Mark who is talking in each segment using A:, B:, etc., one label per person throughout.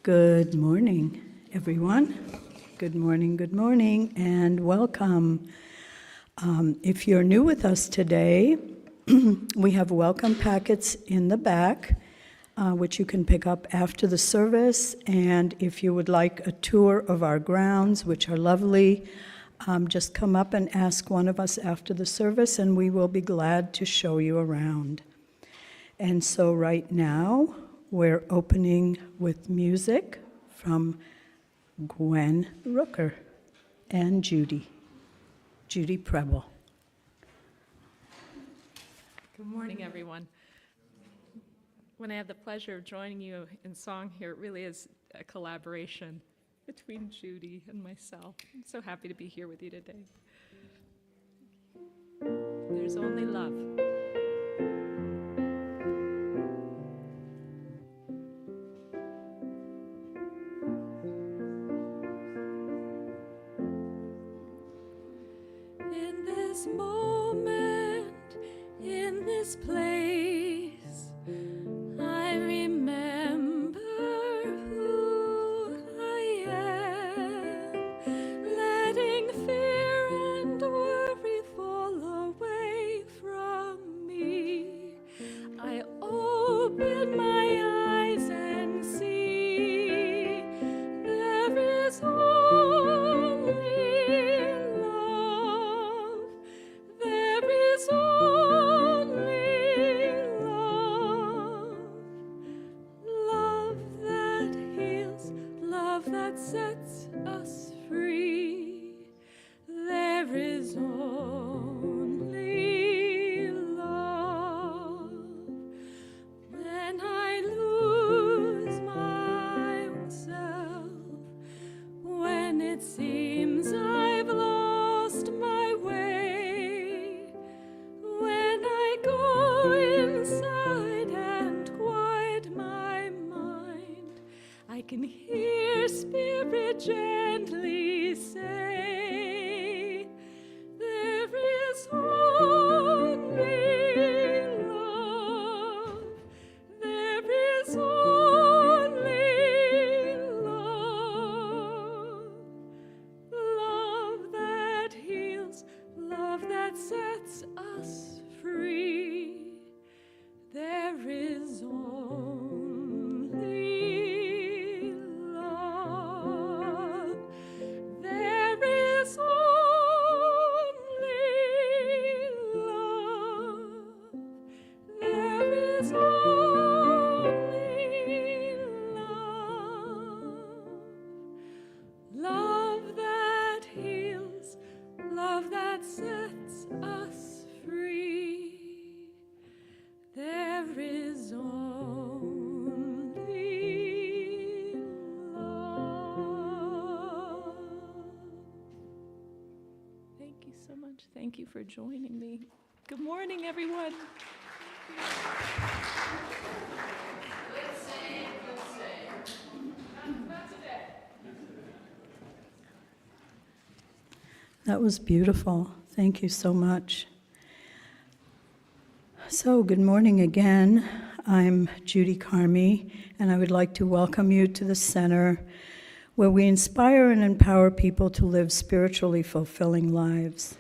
A: Good morning, everyone. Good morning, and welcome. If you're new with us today, we have welcome packets in the back, which you can pick up after the service. And if you would like a tour of our grounds, which are lovely, just come up and ask one of us after the service, and we will be glad to show you around. And so right now, we're opening with music from Gwen Rooker and Judy Preble.
B: Good morning, everyone. When I have the pleasure of joining you in song here, it really is a collaboration between Judy and myself. I'm so happy to be here with you today. There's only love. In this moment, in this place, I remember who I am, letting fear and worry fall away from me. I open my eyes and see there is only love. There is only love. Love that heals, love that sets us free. There is only love. When I lose myself, when it seems I've lost my way, when I go inside and quiet my mind, I can hear Spirit gently say, there is only love. There is only love. Love that heals, love that sets us free. There is only love. There is only love. There is only love. Love that heals, love that sets us free. There is only love. Thank you so much. Thank you for joining me. Good morning, everyone.
A: That was beautiful. Thank you so much. So, good morning again. I'm Judy Carmi, and I would like to welcome you to the center where we inspire and empower people to live spiritually fulfilling lives.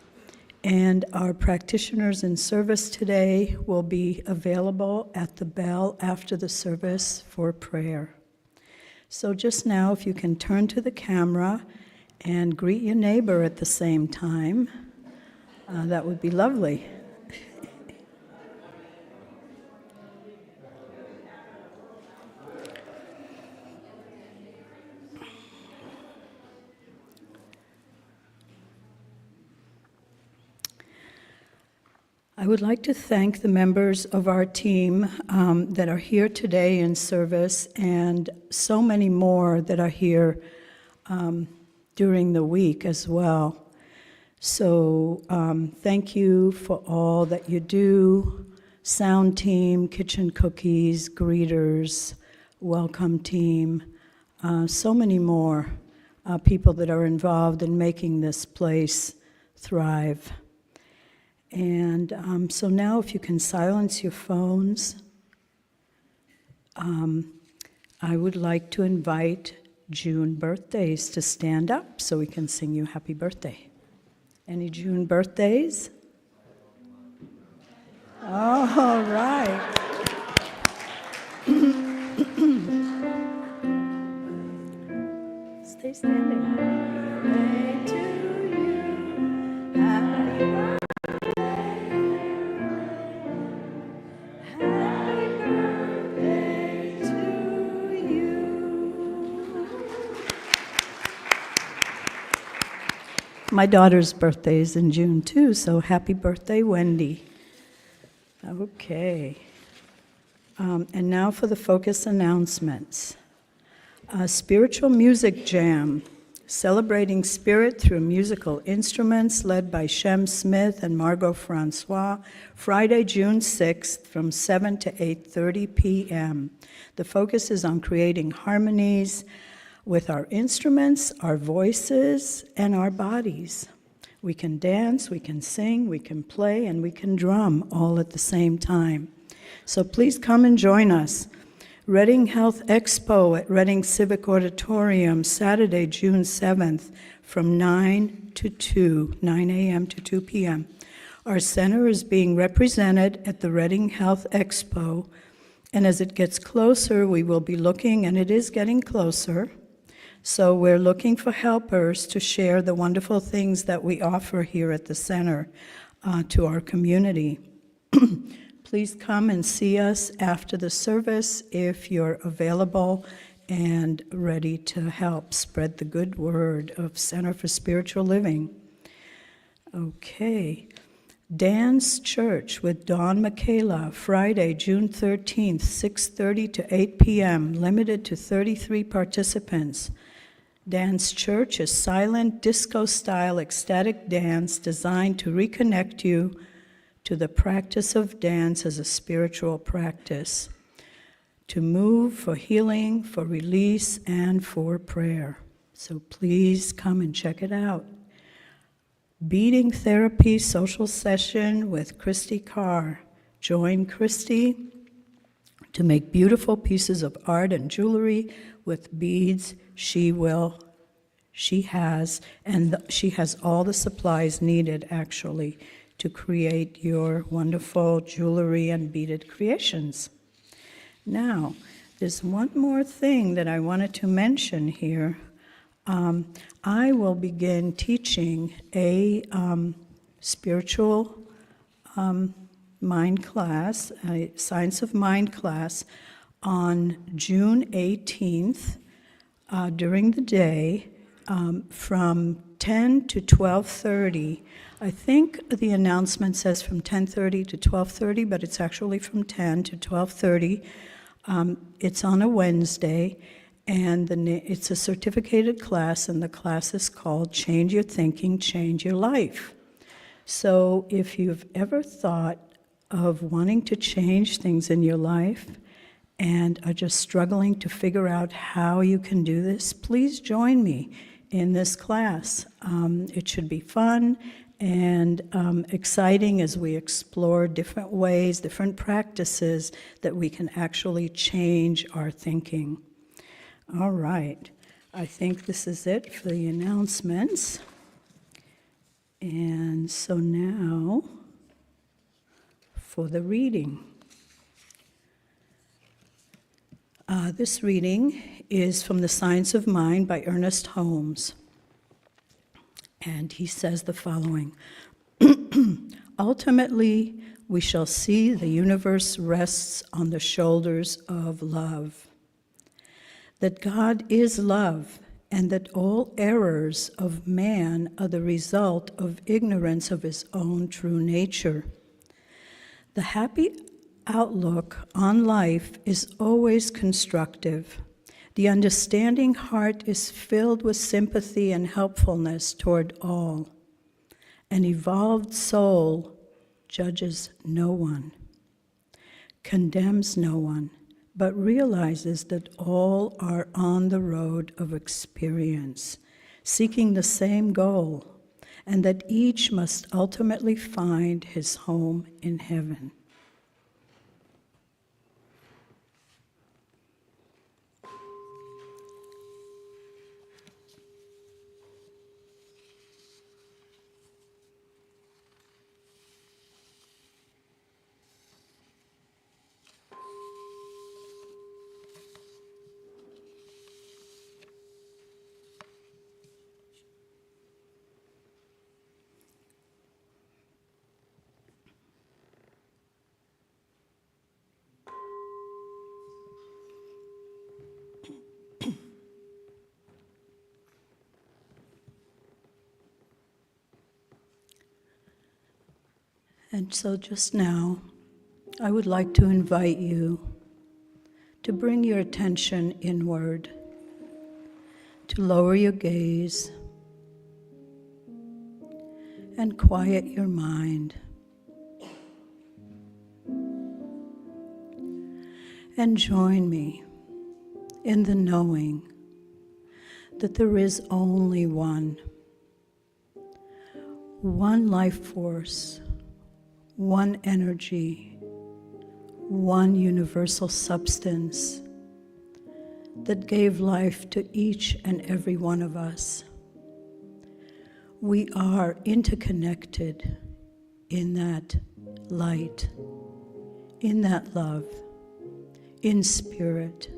A: And our practitioners in service today will be available at the bell after the service for prayer. So just now, if you can turn to the camera and greet your neighbor at the same time, that would be lovely. I would like to thank the members of our team that are here today in service, and so many more that are here during the week as well. So thank you for all that you do. Sound team, kitchen cookies, greeters, welcome team, so many more people that are involved in making this place thrive. And so now if you can silence your phones, I would like to invite June birthdays to stand up so we can sing you happy birthday. Any June birthdays? All right. Stay standing. Birthday to you. Happy birthday. Happy birthday to you. My daughter's birthday is in June too, so happy birthday, Wendy. Okay. And now for the focus announcements. Spiritual Music Jam, celebrating spirit through musical instruments, led by Shem Smith and Margot Francois, Friday, June 6th from 7 to 8:30 p.m. The focus is on creating harmonies with our instruments, our voices, and our bodies. We can dance, we can sing, we can play, and we can drum all at the same time. So please come and join us. Reading Health Expo at Reading Civic Auditorium, Saturday, June 7th, from 9 a.m. to 2 p.m. Our center is being represented at the Reading Health Expo, and as it gets closer, we will be looking, and it is getting closer, so we're looking for helpers to share the wonderful things that we offer here at the center to our community. Please come and see us after the service if you're available and ready to help spread the good word of Center for Spiritual Living. Okay. Dance Church with Dawn Michaela, Friday, June 13th, 6:30 to 8 p.m., limited to 33 participants. Dance Church is silent, disco-style, ecstatic dance designed to reconnect you to the practice of dance as a spiritual practice, to move for healing, for release, and for prayer. So please come and check it out. Beading Therapy Social Session with Christy Carr. Join Christy to make beautiful pieces of art and jewelry with beads she has all the supplies needed, actually, to create your wonderful jewelry and beaded creations. Now, there's one more thing that I wanted to mention here. I will begin teaching a spiritual mind class, a Science of Mind class, on June 18th during the day from 10 to 12:30. I think the announcement says from 10:30 to 12:30, but it's actually from 10 to 12:30. It's on a Wednesday, and it's a certificated class, and the class is called Change Your Thinking, Change Your Life. So if you've ever thought of wanting to change things in your life and are just struggling to figure out how you can do this, please join me in this class. It should be fun and exciting as we explore different ways, different practices that we can actually change our thinking. All right, I think this is it for the announcements. And so now for the reading. This reading is from The Science of Mind by Ernest Holmes. And he says the following. Ultimately, we shall see the universe rests on the shoulders of love. That God is love, and that all errors of man are the result of ignorance of his own true nature. The happy outlook on life is always constructive. The understanding heart is filled with sympathy and helpfulness toward all. An evolved soul judges no one, condemns no one, but realizes that all are on the road of experience, seeking the same goal, and that each must ultimately find his home in heaven. And so just now, I would like to invite you to bring your attention inward, to lower your gaze and quiet your mind. And join me in the knowing that there is only one life force, one energy, one universal substance that gave life to each and every one of us. We are interconnected in that light, in that love, in spirit,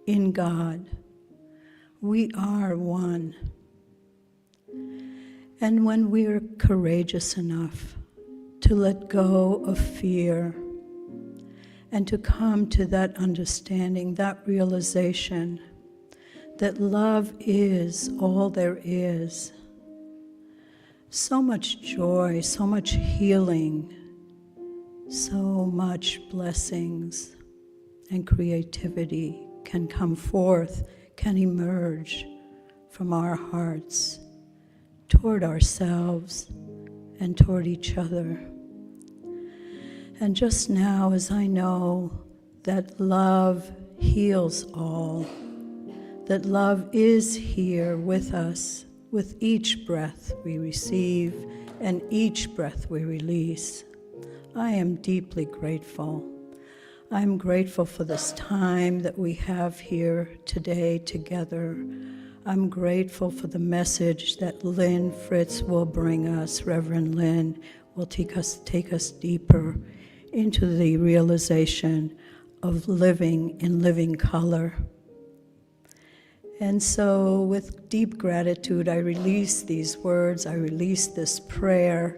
A: in God. We are one. And when we're courageous enough to let go of fear and to come to that understanding, that realization that love is all there is, so much joy, so much healing, so much blessings and creativity can come forth, can emerge from our hearts toward ourselves and toward each other. And just now, as I know that love heals all, that love is here with us, with each breath we receive and each breath we release, I am deeply grateful. I'm grateful for this time that we have here today together. I'm grateful for the message that Lynn Fritz will bring us. Reverend Lynn will take us deeper into the realization of living in living color. And so with deep gratitude, I release these words, I release this prayer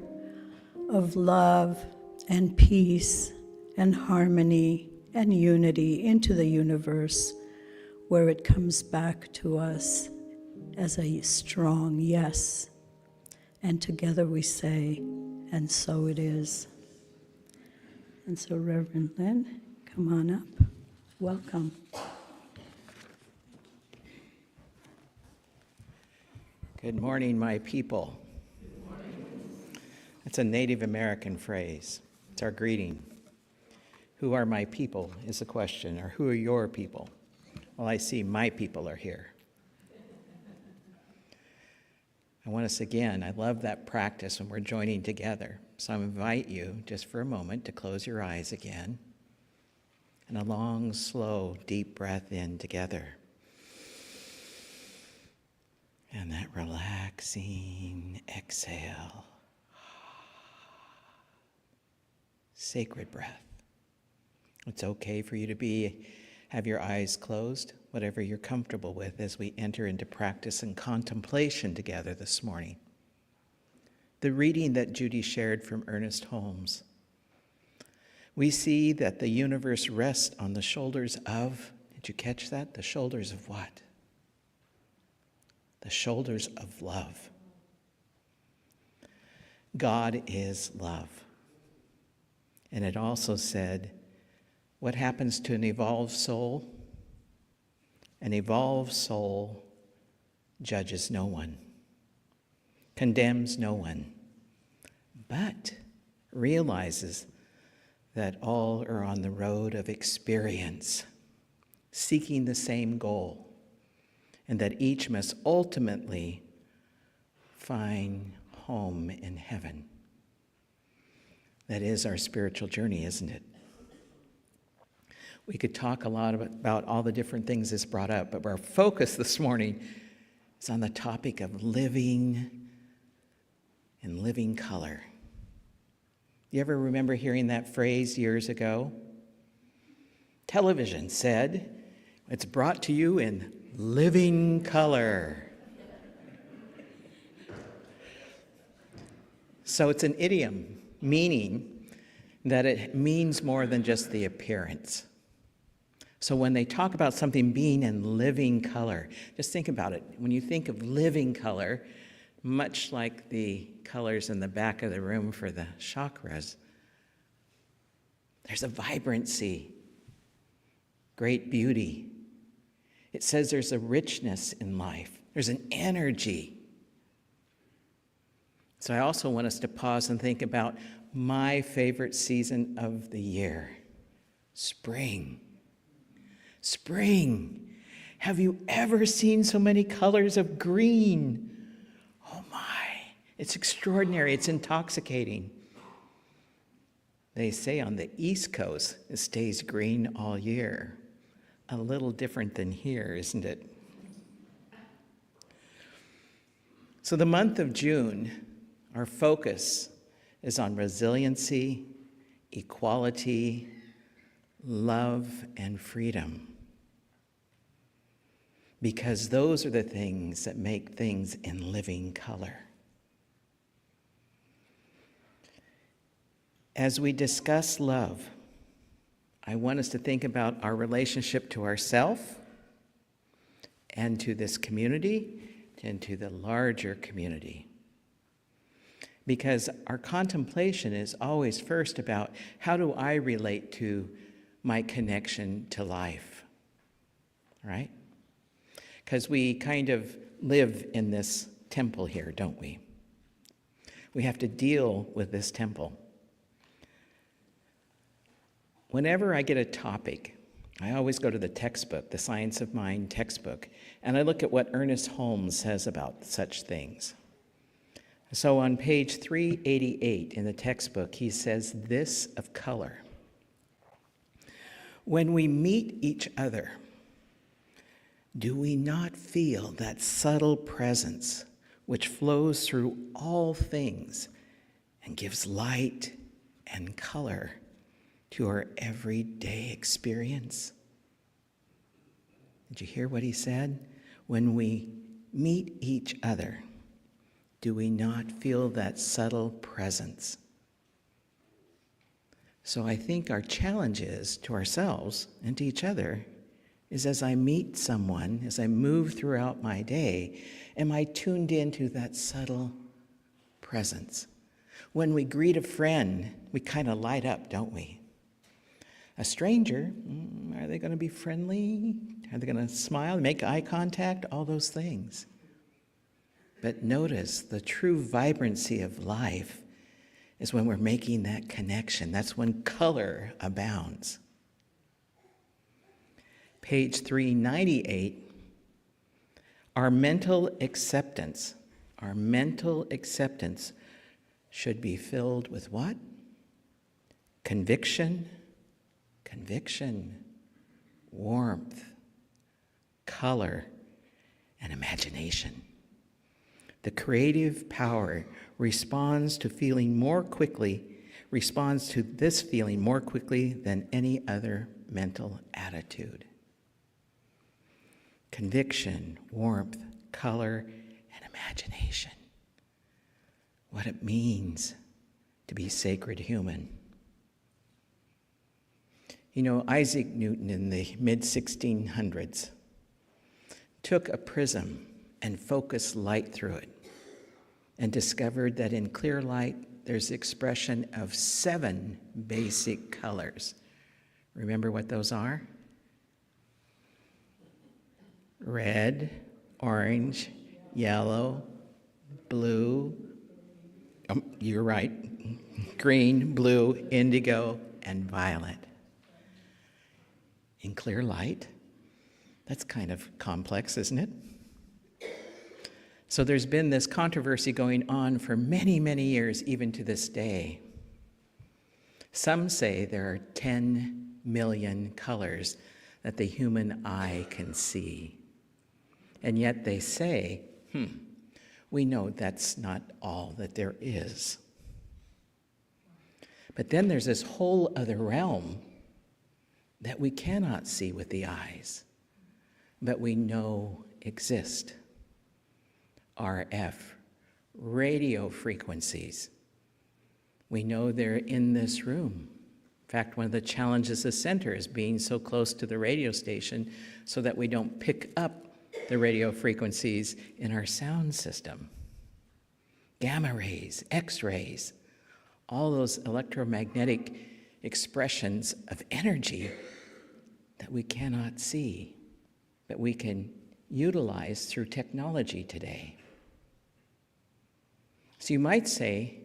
A: of love and peace and harmony and unity into the universe, where it comes back to us as a strong yes. And together we say, and so it is. And so Reverend Lynn, come on up. Welcome.
C: Good morning, my people. That's a Native American phrase. It's our greeting. Who are my people is the question, or who are your people? Well, I see my people are here. I want us again, I love that practice when we're joining together. So I invite you just for a moment to close your eyes again and a long, slow, deep breath in together. And that relaxing exhale. Sacred breath. It's okay for you to have your eyes closed, whatever you're comfortable with as we enter into practice and contemplation together this morning. The reading that Judy shared from Ernest Holmes. We see that the universe rests on the shoulders of, did you catch that? The shoulders of what? The shoulders of love. God is love. And it also said, what happens to an evolved soul? An evolved soul judges no one, condemns no one, but realizes that all are on the road of experience, seeking the same goal, and that each must ultimately find home in heaven. That is our spiritual journey, isn't it? We could talk a lot about all the different things this brought up, but our focus this morning is on the topic of living in living color. You ever remember hearing that phrase years ago? Television said, it's brought to you in living color. So it's an idiom, meaning that it means more than just the appearance. So when they talk about something being in living color, just think about it. When you think of living color, much like the colors in the back of the room for the chakras, There's a vibrancy, great beauty. It says there's a richness in life. There's an energy. So I also want us to pause and think about my favorite season of the year, spring. Spring. Have you ever seen so many colors of green? Oh my, it's extraordinary, it's intoxicating. They say on the East Coast, it stays green all year. A little different than here, isn't it? So the month of June, our focus is on resiliency, equality, love, and freedom. Because those are the things that make things in living color. As we discuss love, I want us to think about our relationship to ourselves and to this community and to the larger community. Because our contemplation is always first about how do I relate to my connection to life, right? Because we kind of live in this temple here, don't we? We have to deal with this temple. Whenever I get a topic, I always go to the textbook, the Science of Mind textbook, and I look at what Ernest Holmes says about such things. So on page 388 in the textbook, he says this of color. When we meet each other, do we not feel that subtle presence which flows through all things and gives light and color to our everyday experience? Did you hear what he said? When we meet each other, do we not feel that subtle presence? So I think our challenge is to ourselves and to each other is as I meet someone, as I move throughout my day, am I tuned into that subtle presence? When we greet a friend, we kind of light up, don't we? A stranger, are they going to be friendly? Are they going to smile, make eye contact? All those things. But notice the true vibrancy of life is when we're making that connection. That's when color abounds. Page 398, our mental acceptance should be filled with what? Conviction, warmth, color, and imagination. The creative power responds to this feeling more quickly than any other mental attitude. Conviction, warmth, color, and imagination. What it means to be sacred human. You know, Isaac Newton in the mid-1600s took a prism and focused light through it and discovered that in clear light there's expression of 7 basic colors. Remember what those are? Red, orange, yellow, blue, you're right, green, blue, indigo, and violet. In clear light, that's kind of complex, isn't it? So there's been this controversy going on for many, many years, even to this day. Some say there are 10 million colors that the human eye can see. And yet they say, we know that's not all that there is. But then there's this whole other realm that we cannot see with the eyes, but we know exist. RF, radio frequencies. We know they're in this room. In fact, one of the challenges of the center is being so close to the radio station so that we don't pick up the radio frequencies in our sound system. Gamma rays, X-rays, all those electromagnetic expressions of energy that we cannot see, that we can utilize through technology today. So you might say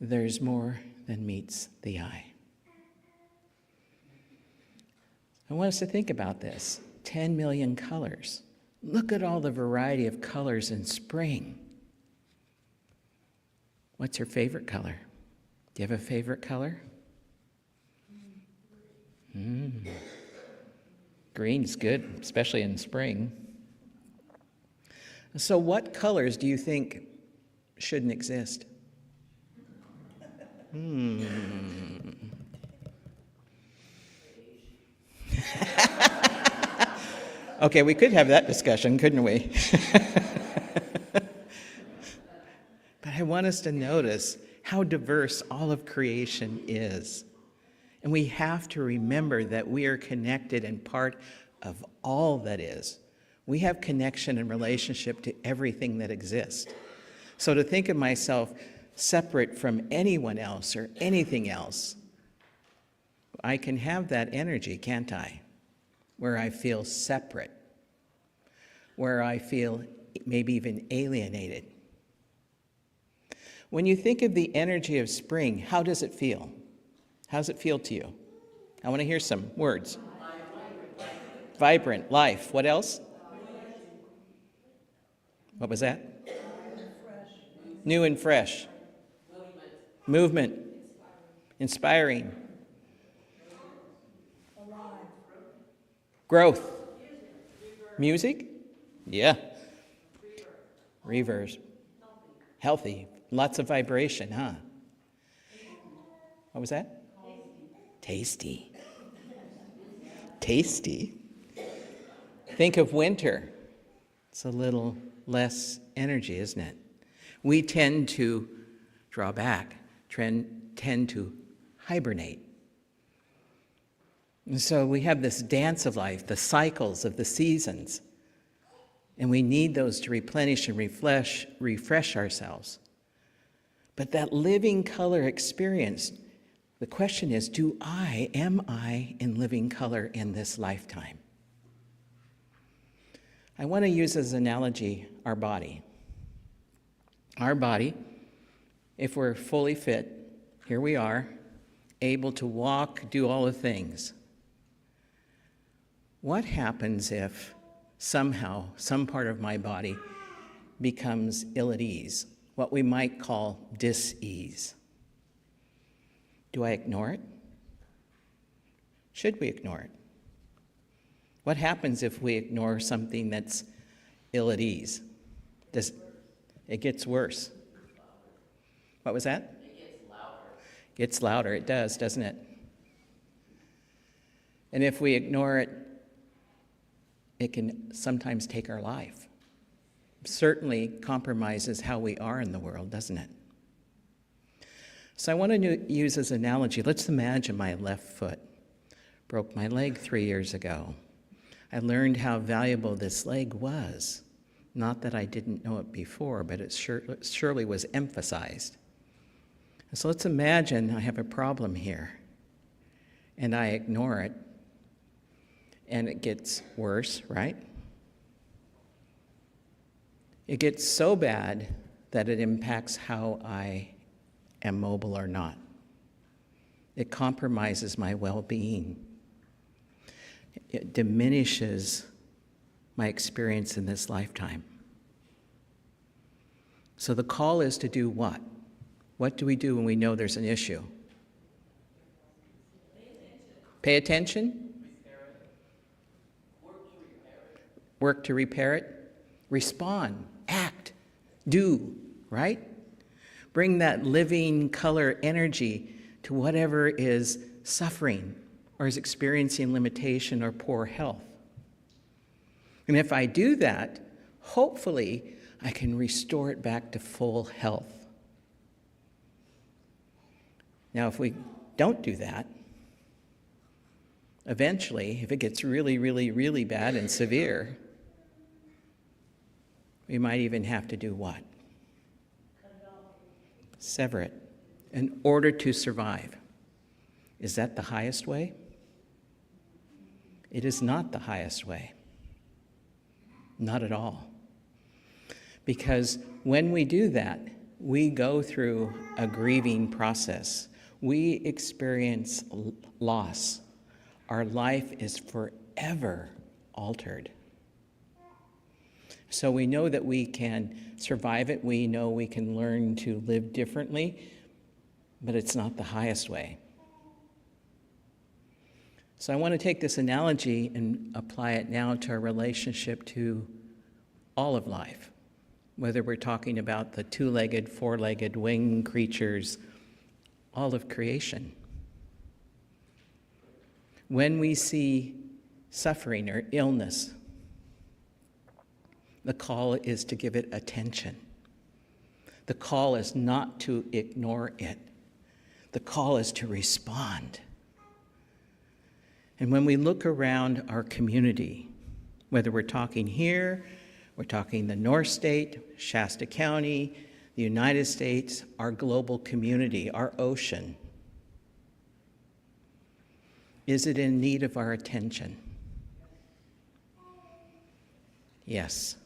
C: there's more than meets the eye. I want us to think about this. 10 million colors. Look at all the variety of colors in spring. What's your favorite color? Do you have a favorite color? Green's good, especially in spring. So what colors do you think shouldn't exist? Okay, we could have that discussion, couldn't we? But I want us to notice how diverse all of creation is. And we have to remember that we are connected and part of all that is. We have connection and relationship to everything that exists. So to think of myself separate from anyone else or anything else, I can have that energy, can't I? Where I feel separate, where I feel maybe even alienated. When you think of the energy of spring, how does it feel? How does it feel to you? I want to hear some words. Vibrant, life. What else? What was that? New and fresh. Movement. Inspiring. Growth. Music? Yeah. Reverse. Healthy. Lots of vibration, huh? What was that? Tasty. Tasty. Think of winter. It's a little less energy, isn't it? We tend to draw back, tend to hibernate. And so we have this dance of life, the cycles of the seasons, and we need those to replenish and refresh ourselves. But that living color experience, the question is, am I in living color in this lifetime? I want to use as an analogy our body. Our body, if we're fully fit, here we are, able to walk, do all the things. What happens if somehow some part of my body becomes ill at ease, what we might call dis-ease? Do I ignore it? Should we ignore it? What happens if we ignore something that's ill at ease? It gets worse. What was that? It gets louder. Gets louder, it does, doesn't it? And if we ignore it, it can sometimes take our life. Certainly compromises how we are in the world, doesn't it? So I want to use as an analogy, let's imagine my left foot. Broke my leg 3 years ago. I learned how valuable this leg was. Not that I didn't know it before, but it surely was emphasized. So let's imagine I have a problem here, and I ignore it, and it gets worse, right? It gets so bad that it impacts how I am mobile or not. It compromises my well-being. It diminishes my experience in this lifetime. So the call is to do what? What do we do when we know there's an issue? Pay attention? Work to repair it. Respond, act, do, right? Bring that living color energy to whatever is suffering or is experiencing limitation or poor health. And if I do that, hopefully I can restore it back to full health. Now, if we don't do that, eventually, if it gets really, really, really bad and severe, we might even have to do what? Sever it in order to survive. Is that the highest way? It is not the highest way. Not at all. Because when we do that, we go through a grieving process. We experience loss. Our life is forever altered. So we know that we can survive it. We know we can learn to live differently, but it's not the highest way. So I want to take this analogy and apply it now to our relationship to all of life, whether we're talking about the two-legged, four-legged, winged creatures, all of creation. When we see suffering or illness, the call is to give it attention. The call is not to ignore it. The call is to respond. And when we look around our community, whether we're talking here, we're talking the North State, Shasta County, the United States, our global community, our ocean, is it in need of our attention? Yes.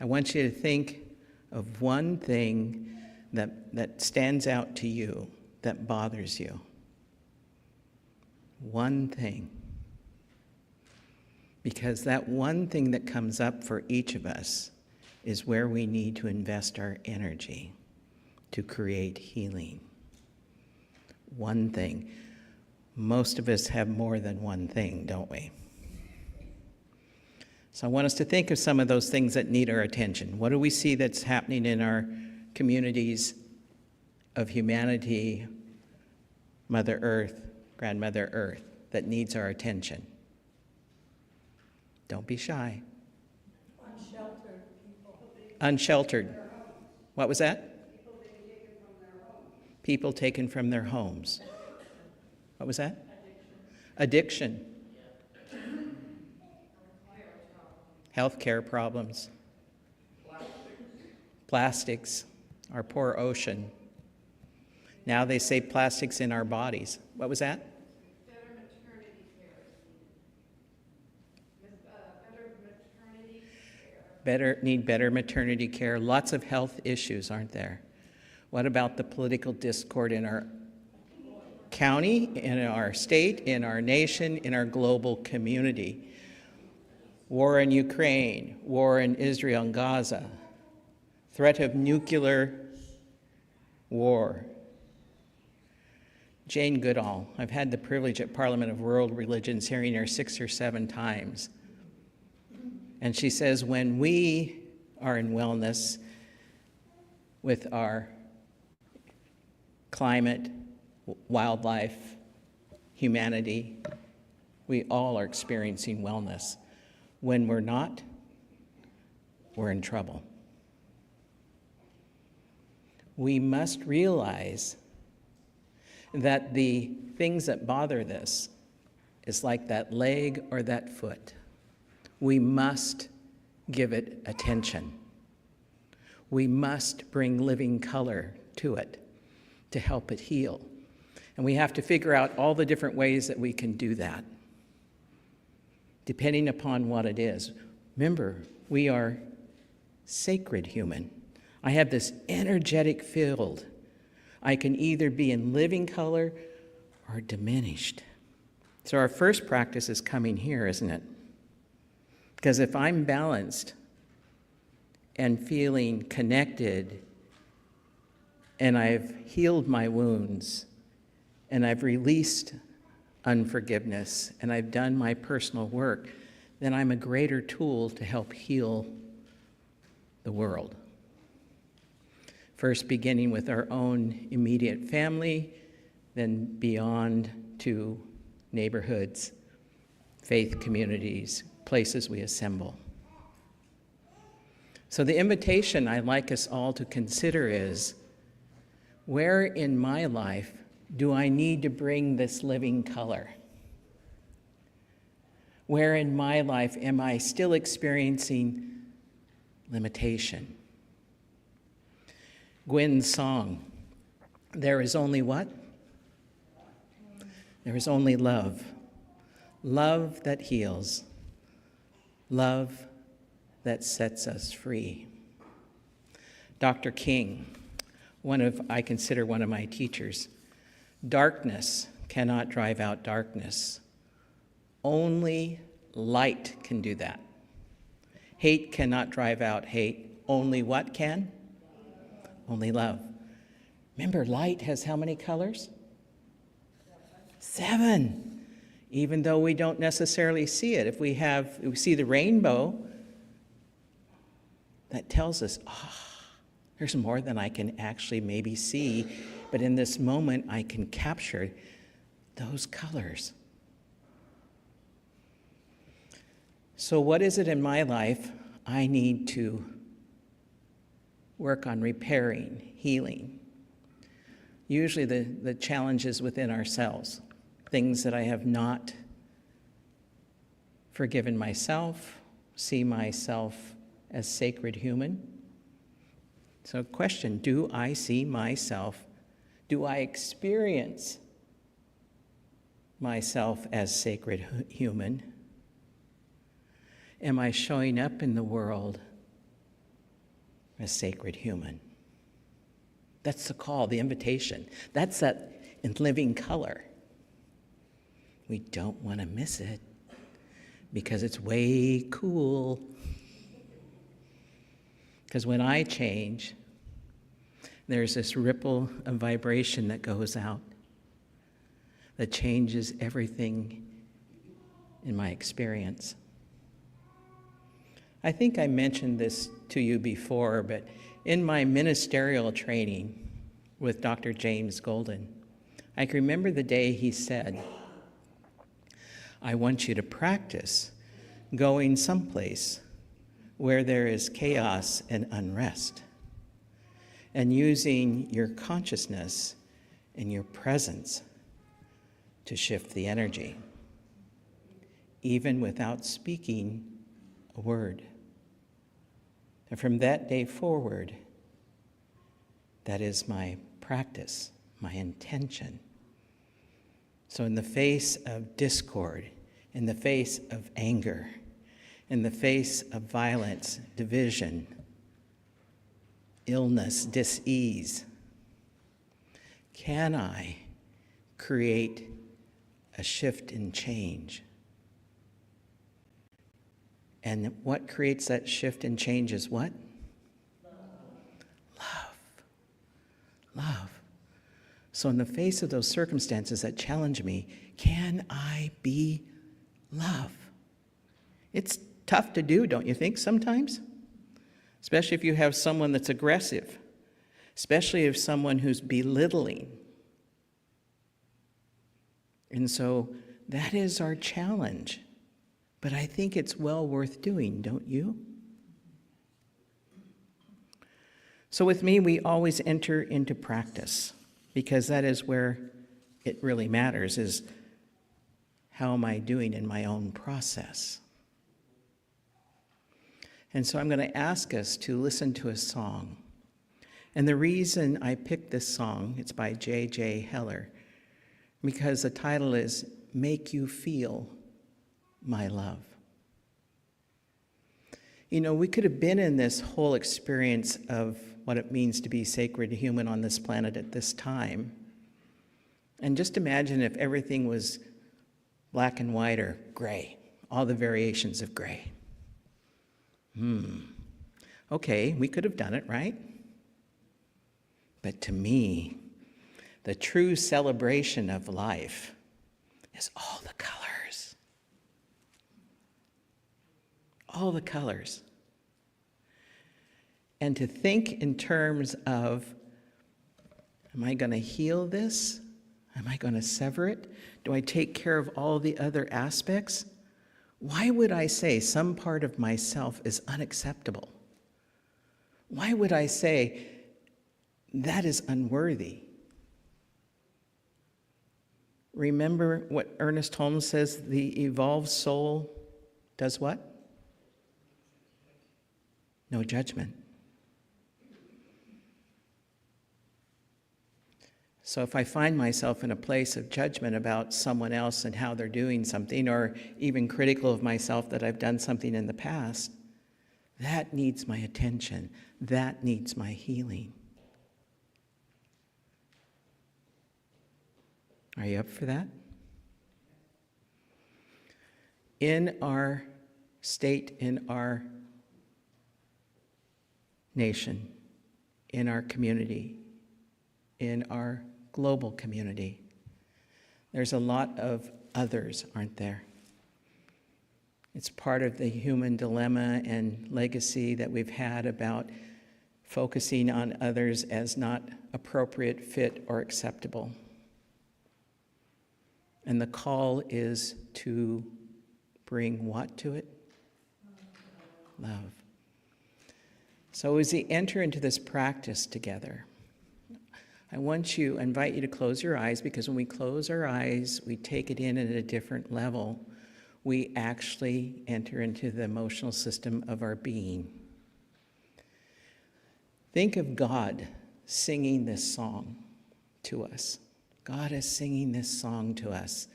C: I want you to think of one thing that stands out to you, that bothers you. One thing. Because that one thing that comes up for each of us is where we need to invest our energy to create healing. One thing. Most of us have more than one thing, don't we? So I want us to think of some of those things that need our attention. What do we see that's happening in our communities of humanity, Mother Earth, Grandmother Earth, that needs our attention? Don't be shy.
A: Unsheltered people.
C: Unsheltered. What was that? People taken from their homes. What was that? Addiction. Healthcare problems. Plastics. Our poor ocean. Now they say plastics in our bodies. What was that?
D: Better maternity care.
C: Need better maternity care. Lots of health issues, aren't there? What about the political discord in our county, in our state, in our nation, in our global community? War in Ukraine, war in Israel and Gaza, threat of nuclear war. Jane Goodall, I've had the privilege at Parliament of World Religions hearing her 6 or 7 times. And she says, when we are in wellness with our climate, wildlife, humanity, we all are experiencing wellness. When we're not, we're in trouble. We must realize that the things that bother this is like that leg or that foot. We must give it attention. We must bring living color to it to help it heal. And we have to figure out all the different ways that we can do that, depending upon what it is. Remember, we are sacred human. I have this energetic field. I can either be in living color or diminished. So our first practice is coming here, isn't it? Because if I'm balanced and feeling connected, and I've healed my wounds, and I've released unforgiveness, and I've done my personal work, then I'm a greater tool to help heal the world. First beginning with our own immediate family, then beyond to neighborhoods, faith communities, places we assemble. So the invitation I'd like us all to consider is, where in my life do I need to bring this living color? Where in my life am I still experiencing limitation? Gwen's song, there is only what? There is only love. Love that heals. Love that sets us free. Dr. King, I consider one of my teachers, darkness cannot drive out darkness. Only light can do that. Hate cannot drive out hate. Only what can? Only love. Remember, light has how many colors? 7. Even though we don't necessarily see it. If we see the rainbow, that tells us, there's more than I can actually maybe see, but in this moment I can capture those colors. So what is it in my life I need to work on repairing, healing? Usually the challenge is within ourselves, things that I have not forgiven myself, see myself as sacred human. So question, do I see myself, do I experience myself as sacred human? Am I showing up in the world as sacred human? That's the call, the invitation. That's that in living color. We don't want to miss it because it's way cool. Because when I change, there's this ripple of vibration that goes out that changes everything in my experience. I think I mentioned this to you before, but in my ministerial training with Dr. James Golden, I can remember the day he said, I want you to practice going someplace where there is chaos and unrest, and using your consciousness and your presence to shift the energy, even without speaking a word. And from that day forward, that is my practice, my intention. So in the face of discord, in the face of anger, in the face of violence, division, illness, dis-ease, can I create a shift and change? And what creates that shift and change is what? Love. Love. So in the face of those circumstances that challenge me, can I be love? It's tough to do, don't you think, sometimes? Especially if you have someone that's aggressive, especially if someone who's belittling. And so that is our challenge. But I think it's well worth doing, don't you? So with me, we always enter into practice, because that is where it really matters, is how am I doing in my own process? And so I'm going to ask us to listen to a song. And the reason I picked this song, it's by J.J. Heller, because the title is Make You Feel My Love. You know, we could have been in this whole experience of what it means to be sacred human on this planet at this time. And just imagine if everything was black and white or gray, all the variations of gray. Okay, we could have done it, right? But to me, the true celebration of life is all the colors. All the colors. And to think in terms of, am I going to heal this? Am I going to sever it? Do I take care of all the other aspects? Why would I say some part of myself is unacceptable? Why would I say that is unworthy? Remember what Ernest Holmes says, the evolved soul does what? No judgment. So if I find myself in a place of judgment about someone else and how they're doing something, or even critical of myself that I've done something in the past, that needs my attention. That needs my healing. Are you up for that? In our state, in our nation, in our community, in our global community, there's a lot of others, aren't there? It's part of the human dilemma and legacy that we've had about focusing on others as not appropriate, fit, or acceptable. And the call is to bring what to it? Love. So as we enter into this practice together, I invite you to close your eyes, because when we close our eyes, we take it in at a different level. We actually enter into the emotional system of our being. Think of God singing this song to us. God is singing this song to us.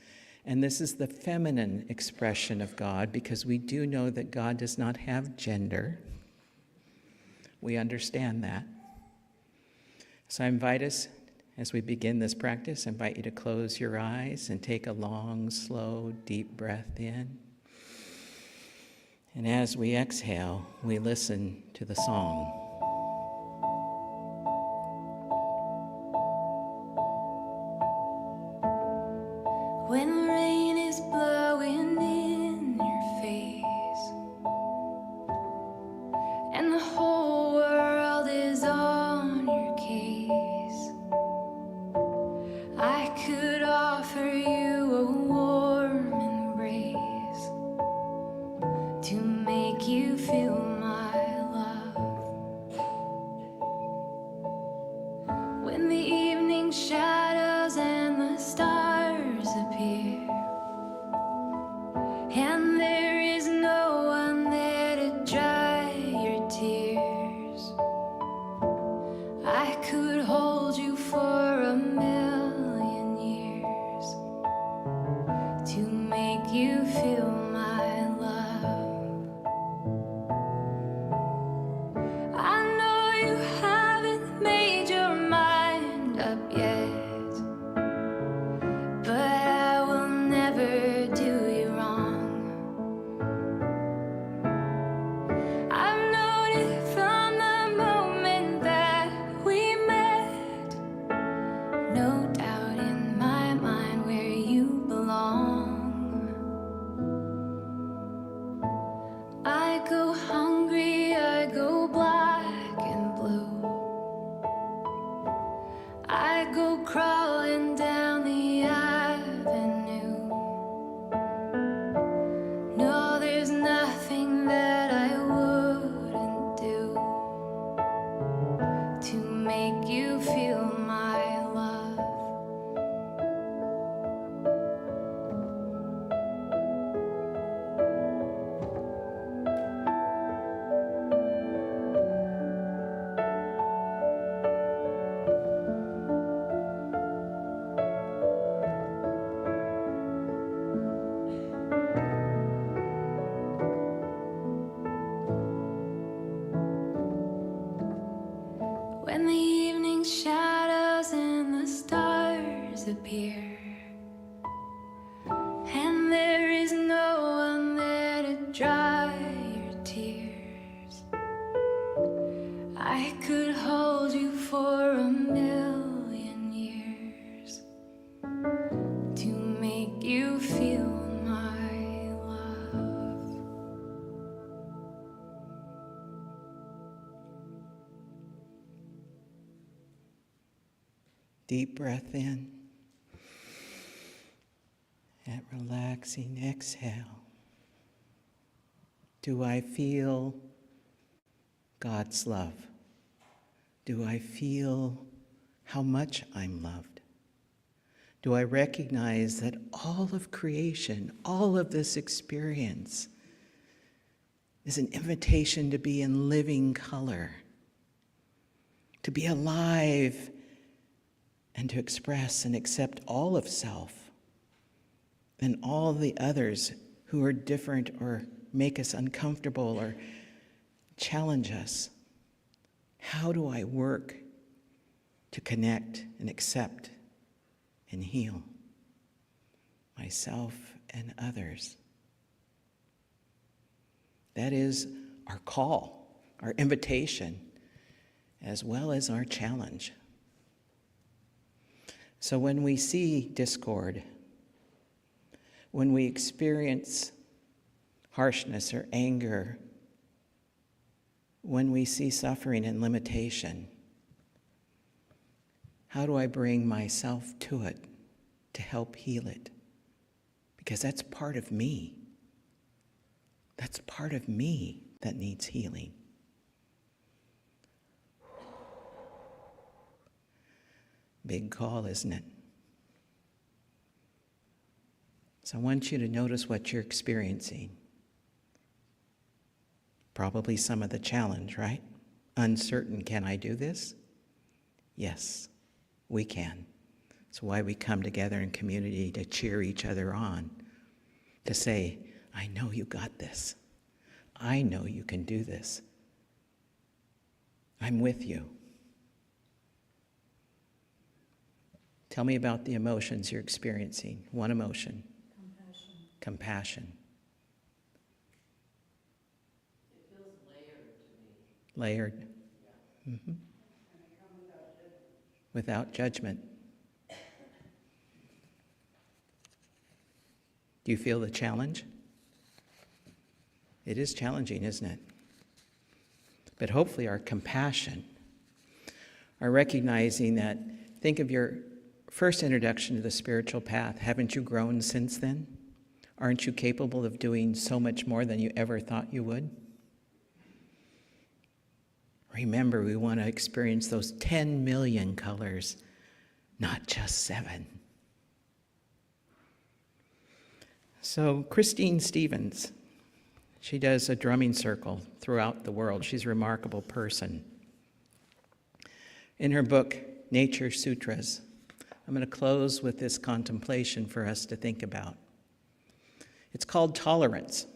C: And this is the feminine expression of God, because we do know that God does not have gender. We understand that. So I invite us, as we begin this practice, I invite you to close your eyes and take a long, slow, deep breath in. And as we exhale, we listen to the song.
E: When rain is blowing in your face and the whole world is on your case, I could offer you a warm embrace to make you feel my love. When the evening shadows and the stars appear, and there is no one there to dry your tears, I could hold you for a million years to make you feel my love. I know you haven't made your mind up yet, but I will never do you wrong. I've known it from the moment that we met. No doubt in my mind where you belong. I go hungry, I go black and blue. I go crawling down the avenue. No, there's nothing that I wouldn't do to make you feel my love. When the evening shadows and the stars appear, and there is no one there to dry your tears, I could hold you for a million years to make you feel my love.
C: Deep breath in. That relaxing exhale. Do I feel God's love? Do I feel how much I'm loved? Do I recognize that all of creation, all of this experience, is an invitation to be in living color, to be alive and to express and accept all of self and all the others who are different or make us uncomfortable or challenge us. How do I work to connect and accept and heal myself and others? That is our call, our invitation, as well as our challenge. So when we see discord, when we experience harshness or anger, when we see suffering and limitation, how do I bring myself to it to help heal it? Because that's part of me. That's part of me that needs healing. Big call, isn't it? So I want you to notice what you're experiencing. Probably some of the challenge, right? Uncertain, can I do this? Yes, we can. That's why we come together in community, to cheer each other on, to say, I know you got this. I know you can do this. I'm with you. Tell me about the emotions you're experiencing. One emotion. Compassion.
D: It feels layered to me.
C: Layered. Mm-hmm. Without judgment. Do you feel the challenge? It is challenging, isn't it? But hopefully our compassion, our recognizing that, think of your first introduction to the spiritual path. Haven't you grown since then? Aren't you capable of doing so much more than you ever thought you would? Remember, we want to experience those 10 million colors, not just 7. So Christine Stevens, she does a drumming circle throughout the world. She's a remarkable person. In her book, Nature Sutras, I'm going to close with this contemplation for us to think about. It's called tolerance.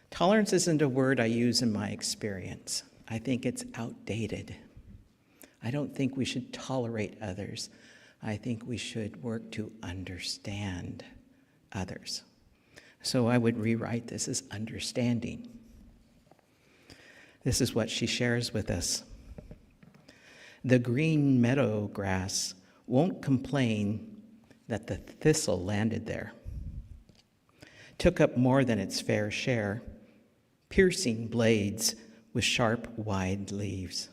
C: Tolerance isn't a word I use in my experience. I think it's outdated. I don't think we should tolerate others. I think we should work to understand others. So I would rewrite this as understanding. This is what she shares with us. The green meadow grass won't complain that the thistle landed there. Took up more than its fair share, piercing blades with sharp, wide leaves.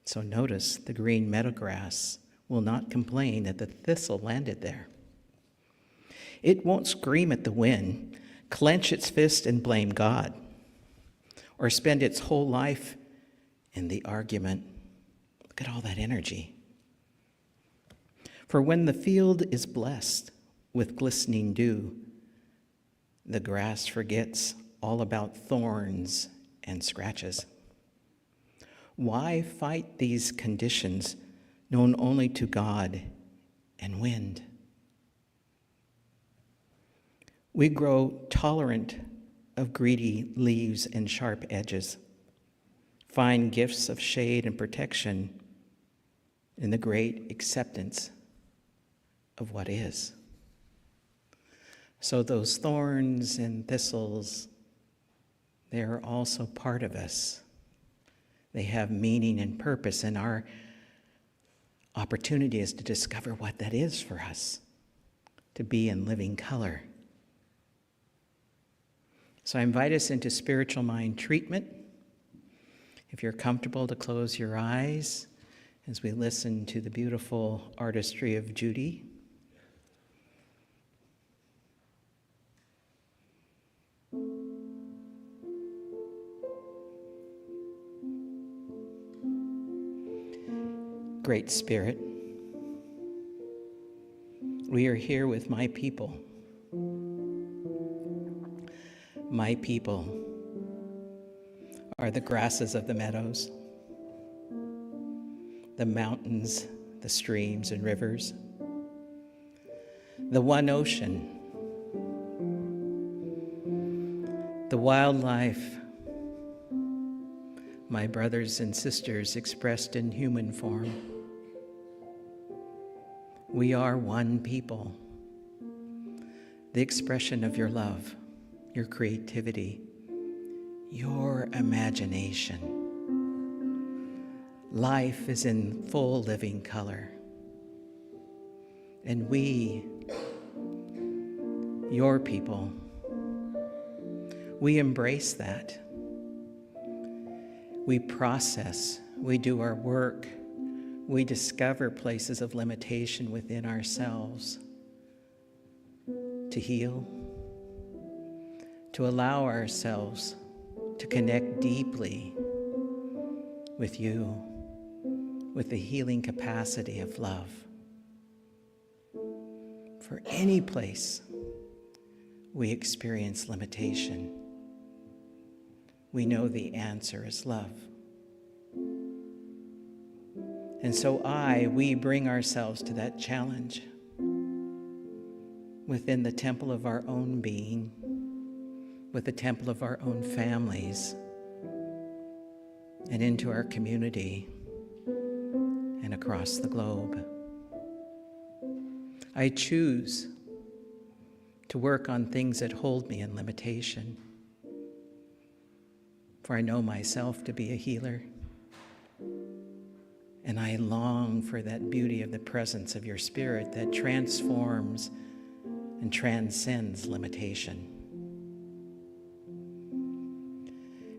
C: So notice the green meadow grass will not complain that the thistle landed there. It won't scream at the wind, clench its fist and blame God, or spend its whole life in the argument. Look at all that energy. For when the field is blessed with glistening dew, the grass forgets all about thorns and scratches. Why fight these conditions known only to God and wind? We grow tolerant of greedy leaves and sharp edges, find gifts of shade and protection in the great acceptance of what is. So those thorns and thistles, they are also part of us. They have meaning and purpose, and our opportunity is to discover what that is for us, to be in living color. So I invite us into spiritual mind treatment. If you're comfortable, to close your eyes as we listen to the beautiful artistry of Judy. Great Spirit, we are here with my people. My people are the grasses of the meadows, the mountains, the streams and rivers, the one ocean, the wildlife, my brothers and sisters expressed in human form. We are one people, the expression of your love, your creativity, your imagination. Life is in full living color. And we, your people, we embrace that. We process, we do our work, we discover places of limitation within ourselves to heal, to allow ourselves to connect deeply with you, with the healing capacity of love. For any place we experience limitation, we know the answer is love. And so we bring ourselves to that challenge within the temple of our own being, with the temple of our own families, and into our community and across the globe. I choose to work on things that hold me in limitation, for I know myself to be a healer, and I long for that beauty of the presence of your Spirit that transforms and transcends limitation.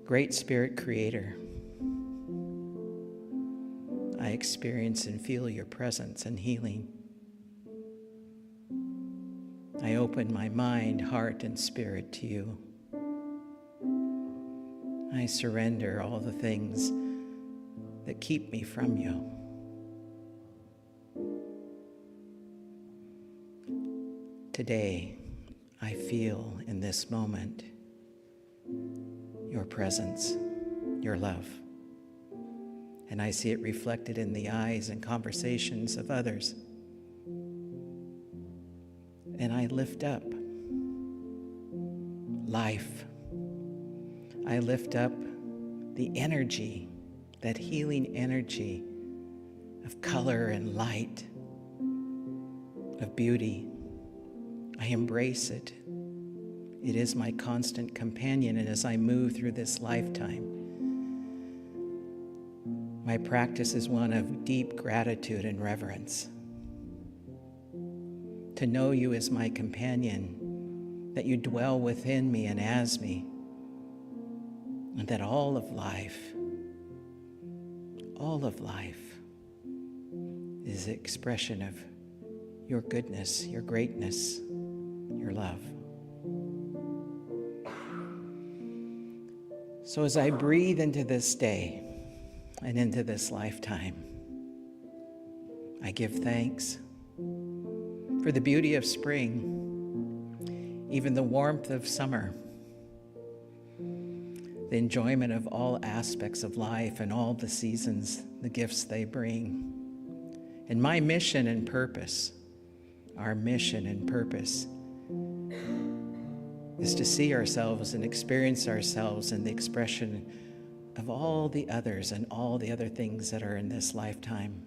C: Great Spirit Creator, I experience and feel your presence and healing. I open my mind, heart, and spirit to you. I surrender all the things that keep me from you. Today, I feel in this moment your presence, your love, and I see it reflected in the eyes and conversations of others. And I lift up life. I lift up the energy, that healing energy of color and light, of beauty. I embrace it. It is my constant companion, and as I move through this lifetime, my practice is one of deep gratitude and reverence. To know you as my companion, that you dwell within me and as me, and that all of life is the expression of your goodness, your greatness, your love. So as I breathe into this day and into this lifetime, I give thanks for the beauty of spring, even the warmth of summer, the enjoyment of all aspects of life and all the seasons, the gifts they bring. And my mission and purpose, our mission and purpose, is to see ourselves and experience ourselves in the expression of all the others and all the other things that are in this lifetime,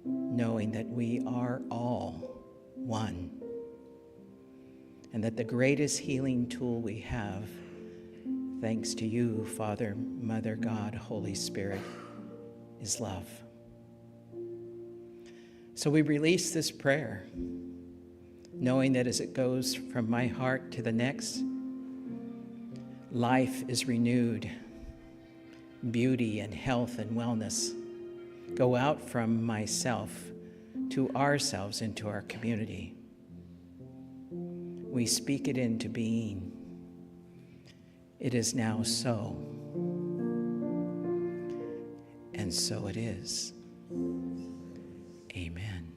C: knowing that we are all one, and that the greatest healing tool we have, thanks to you, Father, Mother, God, Holy Spirit, is love. So we release this prayer, knowing that as it goes from my heart to the next, life is renewed, beauty and health and wellness go out from myself to ourselves into our community. We speak it into being. It is now so, and so it is. Amen.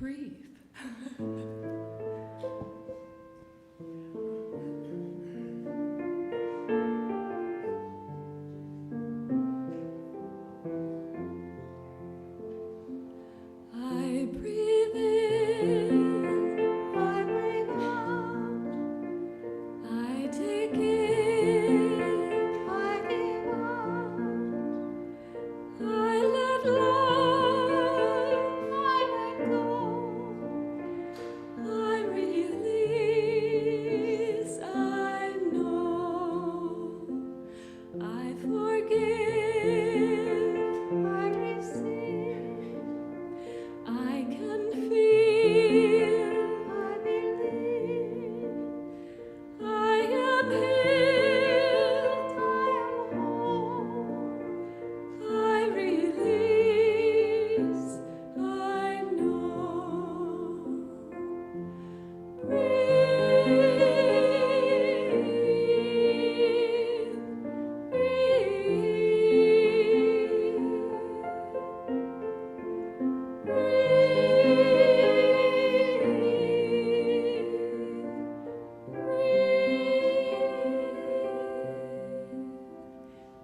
B: breathe. I breathe in, I breathe out, I take in, I give out, I let love, I let go, I release, I know, I forgive, I receive. I can feel, I believe, I am healed, I am whole, I release, I know.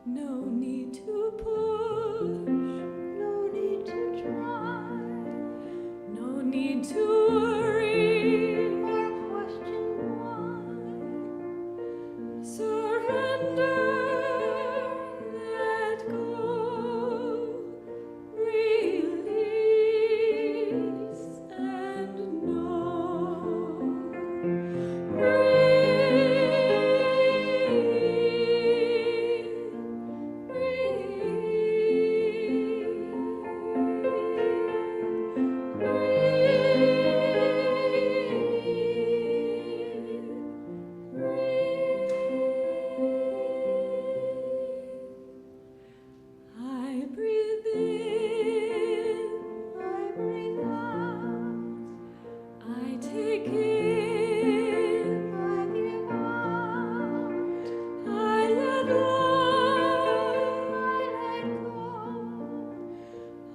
B: No need to push, no need to try, no need to worry or question why. Surrender, let go, release and know. I breathe in, I breathe out, I take in, I give out, I let love, I let go,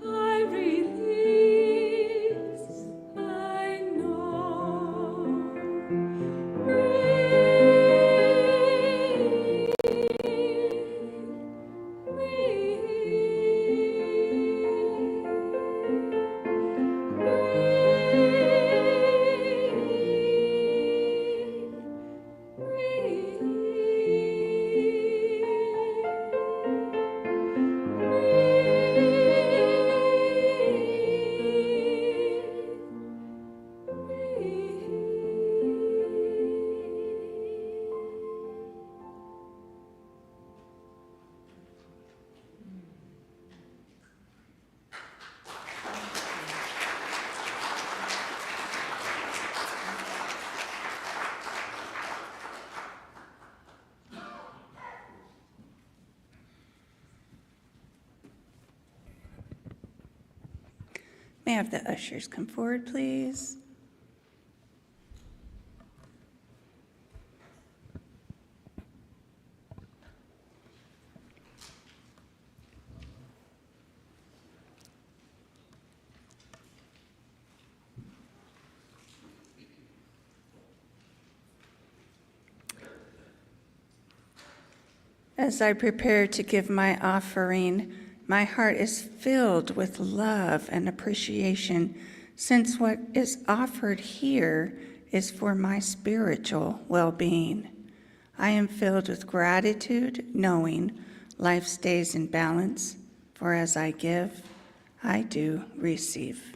B: I release, I know.
F: May I have the ushers come forward, please? As I prepare to give my offering, my heart is filled with love and appreciation, since what is offered here is for my spiritual well-being. I am filled with gratitude, knowing life stays in balance, for as I give, I do receive.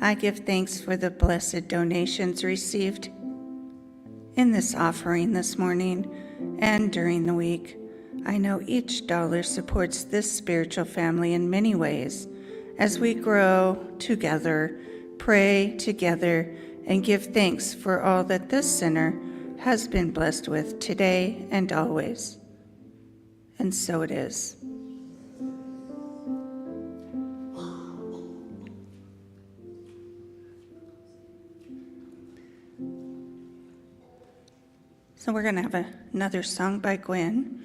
F: I give thanks for the blessed donations received in this offering this morning and during the week. I know each dollar supports this spiritual family in many ways as we grow together, pray together, and give thanks for all that this center has been blessed with today and always. And so it is. So we're going to have another song by Gwen,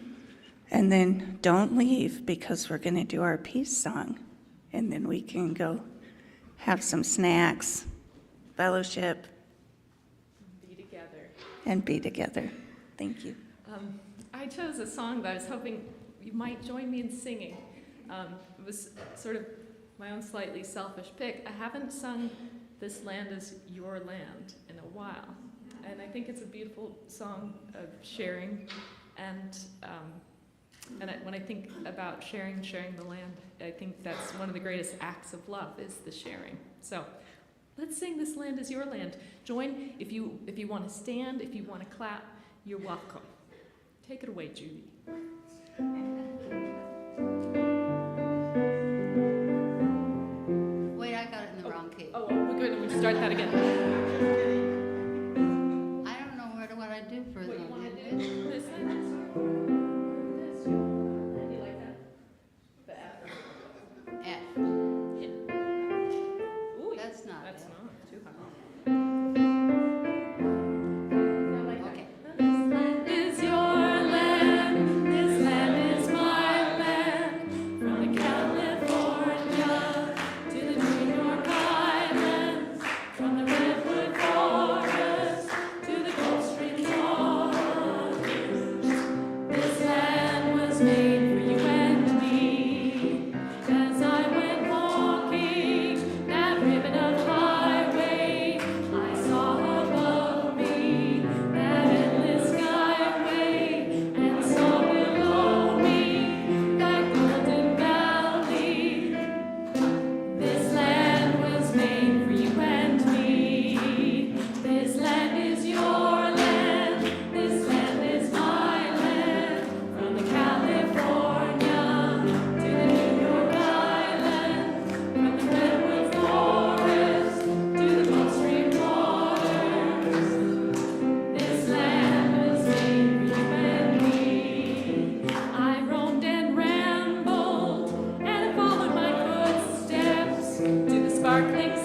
F: and then don't leave because we're going to do our peace song, and then we can go have some snacks, fellowship,
B: Be together.
F: and be together. Thank you.
B: I chose a song that I was hoping you might join me in singing. It was sort of my own slightly selfish pick. I haven't sung This Land Is Your Land in a while. And I think it's a beautiful song of sharing. And when I think about sharing the land, I think that's one of the greatest acts of love is the sharing. So let's sing This Land Is Your Land. Join if you want to stand, if you want to clap, you're welcome. Take it away, Judy.
D: Wait, I got it in the wrong key.
B: Oh, we're good. We'll start that again.
D: I don't know what I do for
B: What
D: them.
B: you want to do? This land. You like that? The F.
D: F.
B: Yeah. Ooh,
D: That's not
B: That's
D: it.
B: not too high.
D: Okay.
B: This land is your land. This land is my land. From the California to the New York Islands, from the redwood forest to the Gulf Stream waters. This land was made for you and me. As I went walking that ribbon of highway, I saw above me that endless skyway, and saw below me that golden valley. This land was made for you and me. This land is your land. This land is my land. From the California to the New York Islands, from the redwood forest to the Gulf Stream waters. This land was made for you and me. I roamed and rambled and followed my footsteps to the sparkling